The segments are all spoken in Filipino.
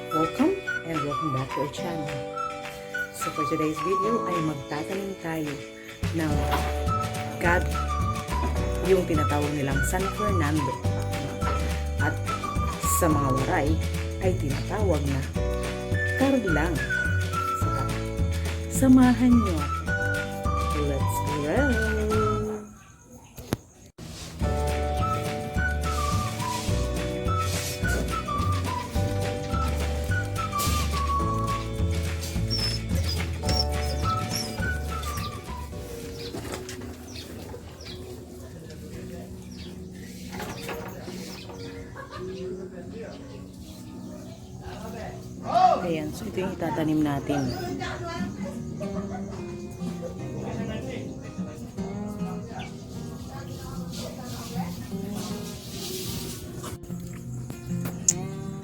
Welcome and welcome back to our channel. So for today's video ay magtatanim tayo ng gabi, yung tinatawag nilang San Fernando, at sa mga waray ay tinatawag na karlang. So, samahan nyo. Let's go! Ayan, so ito yung itatanim natin.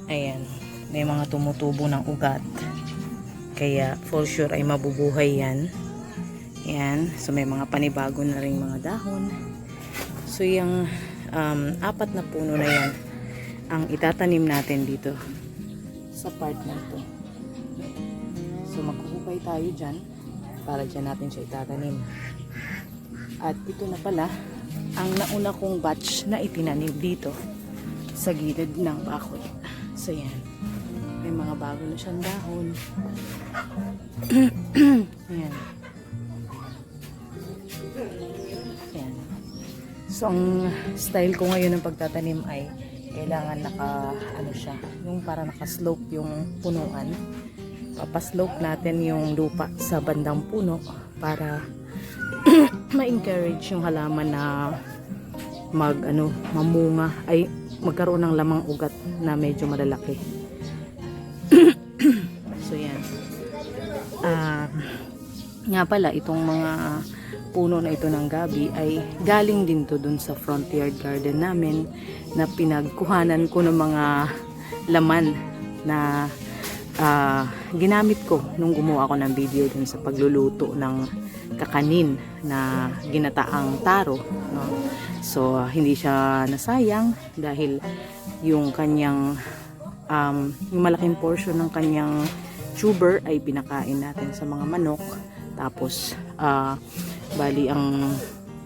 Ayan, may mga tumutubo ng ugat. Kaya for sure ay mabubuhay yan. Ayan, so may mga panibago na rin mga dahon. So yung apat na puno na yan ang itatanim natin dito sa part na ito. So magkuhukay tayo dyan para dyan natin siya itatanim. At ito na pala ang nauna kong batch na itinanim dito sa gilid ng bakod. So yan, may mga bago na siyang dahon. Ayan. Ayan. So ang style ko ngayon ng pagtatanim ay kailangan siya, yung para naka-slope yung punuan. Papaslope natin yung lupa sa bandang puno para ma-encourage yung halaman na mamunga, ay magkaroon ng lamang ugat na medyo malalaki. So yan. Nga pala, itong mga puno na ito ng gabi ay galing din to dun sa front yard garden namin na pinagkuhanan ko ng mga laman na ginamit ko nung gumawa ako ng video dun sa pagluluto ng kakanin na ginataang taro, no? So hindi siya nasayang dahil yung kanyang yung malaking portion ng kanyang tuber ay pinakain natin sa mga manok. Tapos bali ang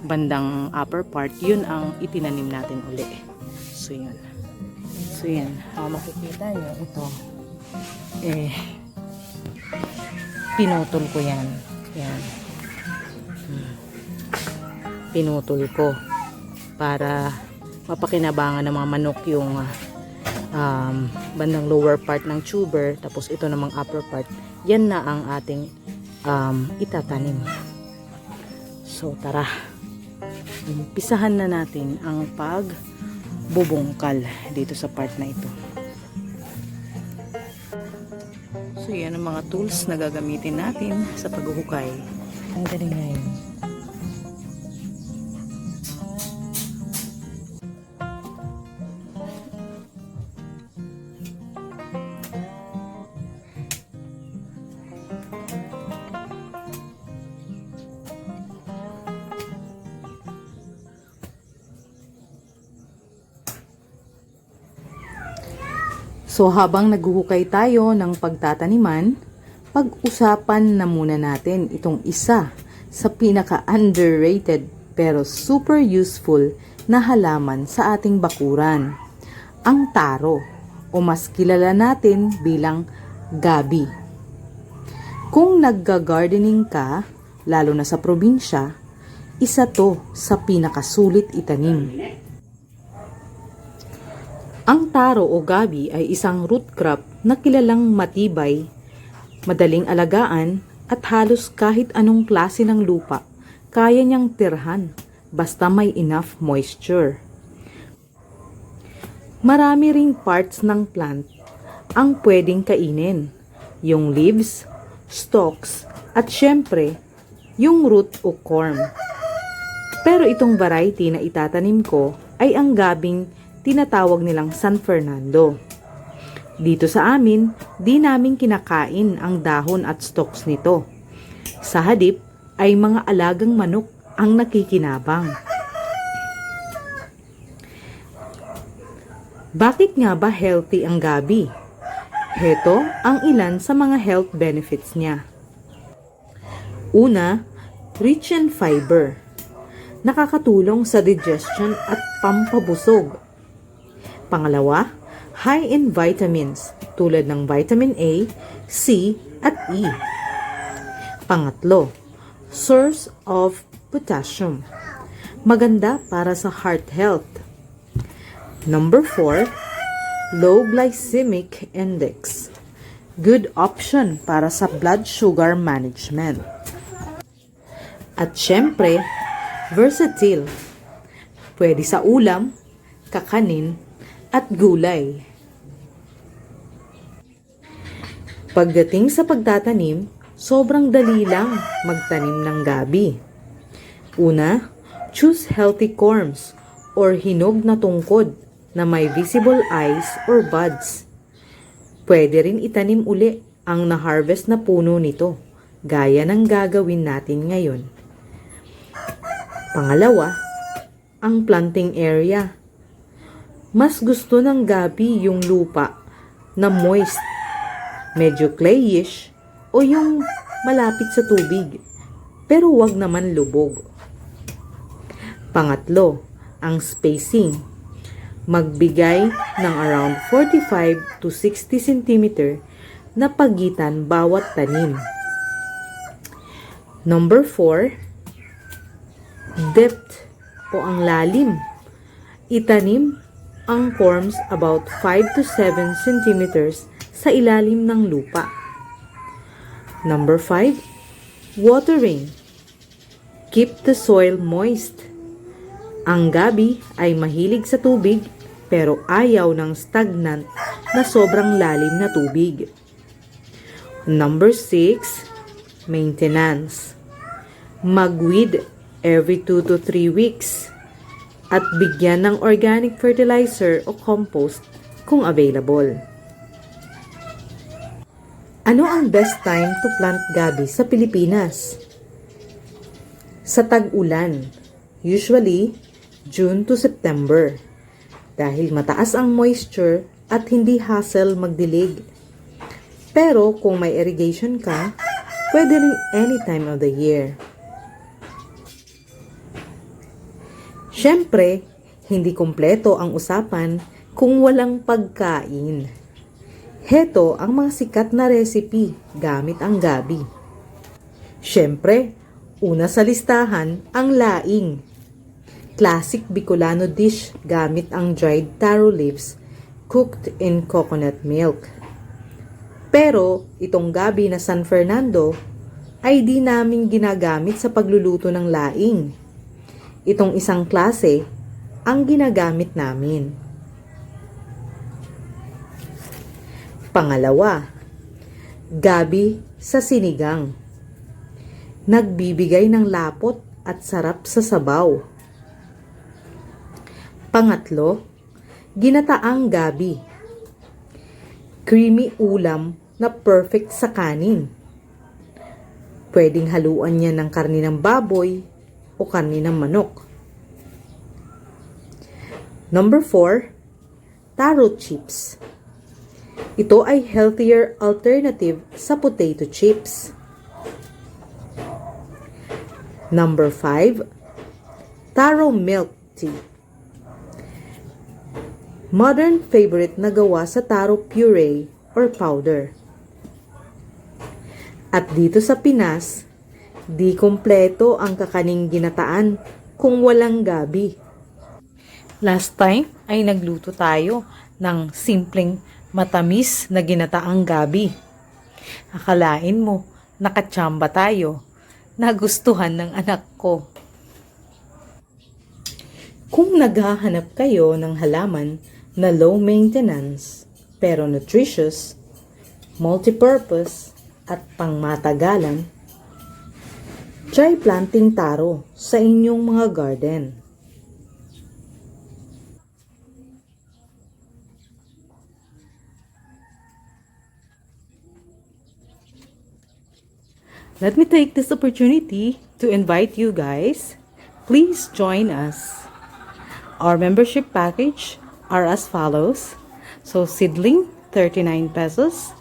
bandang upper part, yun ang itinanim natin uli. So yun. So yan, makikita nyo ito, pinutol ko yan. Yan. Pinutol ko para mapakinabangan ng mga manok yung bandang lower part ng tuber. Tapos ito namang upper part, yan na ang ating itatanim. So tara, umpisahan na natin ang pagbubungkal dito sa part na ito. So yan ang mga tools na gagamitin natin sa paghuhukay. Ang galing ngayon. So habang naghuhukay tayo ng pagtataniman, pag-usapan na muna natin itong isa sa pinaka-underrated pero super useful na halaman sa ating bakuran, ang taro, o mas kilala natin bilang gabi. Kung nagga-gardening ka, lalo na sa probinsya, isa to sa pinakasulit itanim. Ang taro o gabi ay isang root crop na kilalang matibay, madaling alagaan, at halos kahit anong klase ng lupa kaya niyang tirhan basta may enough moisture. Marami ring parts ng plant ang pwedeng kainin, yung leaves, stalks, at syempre, yung root o corm. Pero itong variety na itatanim ko ay ang gabing tinatawag nilang San Fernando. Dito sa amin, di namin kinakain ang dahon at stalks nito. Sa halip ay mga alagang manok ang nakikinabang. Bakit nga ba healthy ang gabi? Heto ang ilan sa mga health benefits niya. Una, rich in fiber. Nakakatulong sa digestion at pampabusog. Pangalawa, high in vitamins tulad ng vitamin A, C, at E. Pangatlo, source of potassium. Maganda para sa heart health. Number 4, low glycemic index. Good option para sa blood sugar management. At syempre, versatile. Pwede sa ulam, kakanin, at gulay. Pagdating sa pagtatanim, sobrang dali lang magtanim ng gabi. Una, choose healthy corms or hinog na tungkod na may visible eyes or buds. Pwede rin itanim uli ang na-harvest na puno nito, gaya ng gagawin natin ngayon. Pangalawa, ang planting area. Mas gusto ng gabi yung lupa na moist, medyo clayish, o yung malapit sa tubig, pero wag naman lubog. Pangatlo, ang spacing. Magbigay ng around 45 to 60 cm na pagitan bawat tanim. Number 4, depth o ang lalim. Itanim ang corms about 5 to 7 cm sa ilalim ng lupa. Number 5, watering. Keep the soil moist. Ang gabi ay mahilig sa tubig pero ayaw ng stagnant na sobrang lalim na tubig. Number 6, maintenance. Mag-weed every 2 to 3 weeks at bigyan ng organic fertilizer o compost kung available. Ano ang best time to plant gabi sa Pilipinas? Sa tag-ulan, usually June to September, dahil mataas ang moisture at hindi hassle magdilig. Pero kung may irrigation ka, pwede rin any time of the year. Siyempre, hindi kumpleto ang usapan kung walang pagkain. Heto ang mga sikat na recipe gamit ang gabi. Siyempre, una sa listahan ang laing. Classic Bicolano dish gamit ang dried taro leaves cooked in coconut milk. Pero itong gabi na San Fernando ay di namin ginagamit sa pagluluto ng laing. Itong isang klase ang ginagamit namin. Pangalawa, gabi sa sinigang. Nagbibigay ng lapot at sarap sa sabaw. Pangatlo, ginataang gabi. Creamy ulam na perfect sa kanin. Pwedeng haluan niya ng karni ng baboy o karni ng manok. Number 4, taro chips. Ito ay healthier alternative sa potato chips. Number 5, taro milk tea. Modern favorite na gawa sa taro puree or powder. At dito sa Pinas, di kompleto ang kakaning ginataan kung walang gabi. Last time ay nagluto tayo ng simpleng matamis na ginataang gabi. Akalain mo, nakatsamba tayo. Nagustuhan ng anak ko. Kung naghahanap kayo ng halaman na low maintenance pero nutritious, multipurpose at pangmatagalan, try planting taro sa inyong mga garden. Let me take this opportunity to invite you guys. Please join us. Our membership package are as follows. So seedling 39 pesos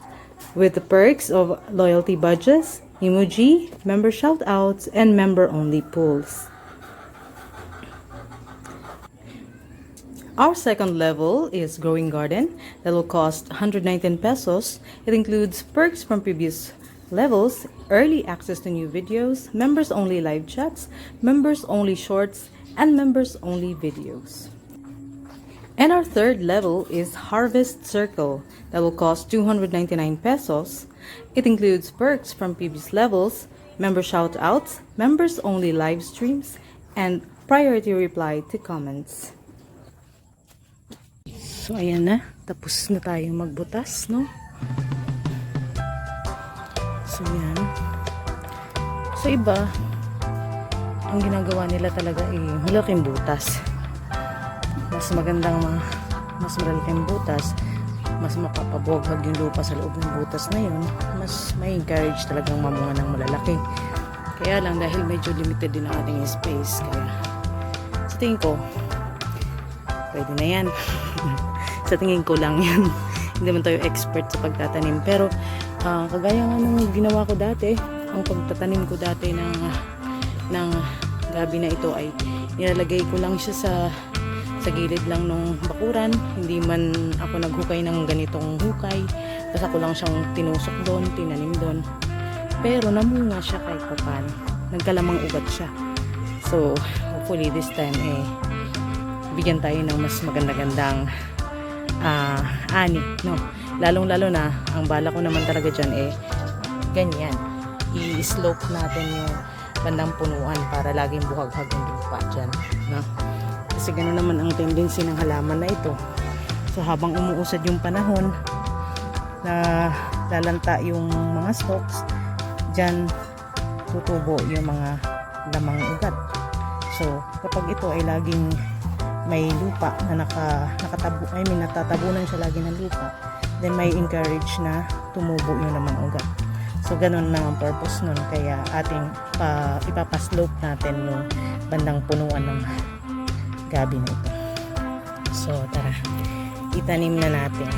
with the perks of loyalty badges, emoji, member shoutouts, and member-only pools. Our second level is Growing Garden that will cost 119 pesos. It includes perks from previous levels, early access to new videos, members-only live chats, members-only shorts, and members-only videos. And our third level is Harvest Circle that will cost 299 pesos. It includes perks from previous levels, member shoutouts, members-only live streams, and priority reply to comments. So ayan na, tapos na tayo magbutas, no? So yan. Sa iba, ang ginagawa nila talaga ay malaking butas. Mas magandang mas malalaking butas, mas makapabughag yung lupa sa loob ng butas na yun, mas may encourage talagang mamunga ng malalaki. Kaya lang dahil medyo limited din ang ating space, kaya sa tingin ko, pwede na yan. Sa tingin ko lang yan. Hindi man tayo expert sa pagtatanim. Pero, kagaya nga nung ginawa ko dati, ang pagtatanim ko dati ng gabi na ito ay nilalagay ko lang siya sa gilid lang ng bakuran. Hindi man ako naghukay ng ganitong hukay. Tapos ako lang siyang tinusok doon, tinanim doon. Pero namunga siya kahit paano. Nagkalamang ugat siya. So, hopefully this time, bigyan tayo ng mas maganda-gandang ani, no? Lalong-lalo na, ang bala ko naman talaga dyan ganyan. I-slope natin yung bandang punuan para laging buhaghag yung lupa dyan, no? Kasi gano'n naman ang tendency ng halaman na ito. So habang umuusad yung panahon na lalanta yung mga stalks, dyan tutubo yung mga lamang ugat. So kapag ito ay laging may lupa na natatabunan siya lagi ng lupa, then may encourage na tumubo yung lamang ugat. So ganun lang ang purpose nun, kaya ating ipapaslope natin yung bandang punuan ng gabi na ito. So tara, itanim na natin.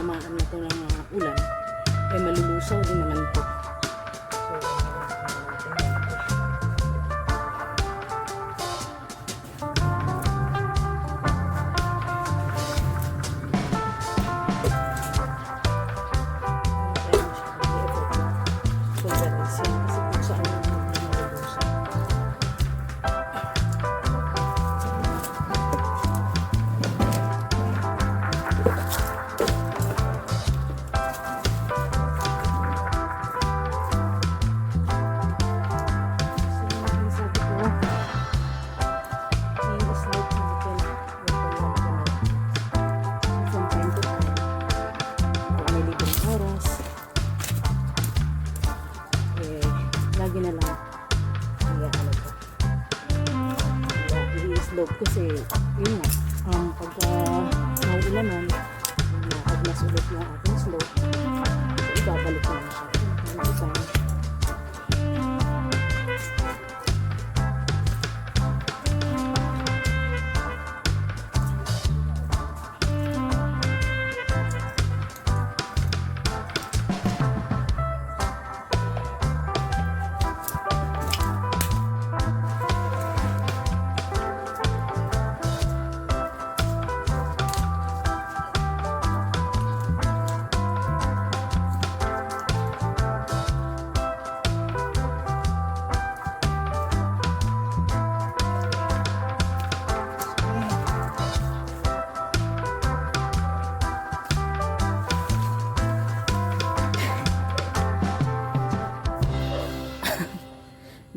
tatamaan na to ng ulan, ay malulusaw din naman ito. Lagi na lang i-slope kasi yun nga pagka nauulanan pag nasulot yung ating slope so ibabalik na lang siya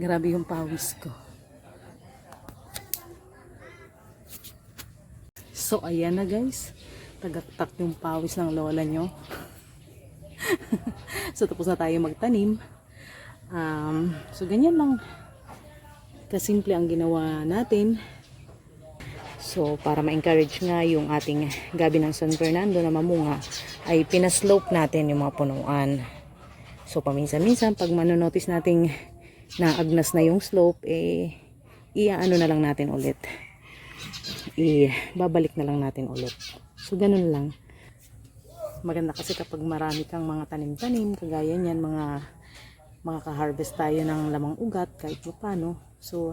grabe yung pawis ko. So ayan na guys, tagaktak yung pawis ng lola nyo. So tapos na tayo magtanim. So ganyan lang kasimple ang ginawa natin. So para ma-encourage nga yung ating gabi ng San Fernando na mamunga, ay pinaslope natin yung mga punuan. So paminsan-minsan pag manonotice nating na agnas na yung slope, iaano na lang natin ulit. Babalik na lang natin ulit. So ganun lang. Maganda kasi kapag marami kang mga tanim-tanim, kagaya niyan, mga ka-harvest tayo ng lamang ugat kahit paano. So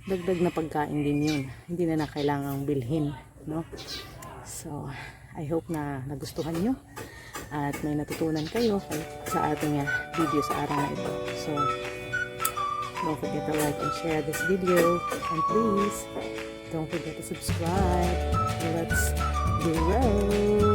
dagdag na pagkain din yun. Hindi na kailangang bilhin, no? So I hope na nagustuhan nyo at may natutunan kayo sa ating video sa araw na ito. So don't forget to like and share this video, and please don't forget to subscribe. Let's grow.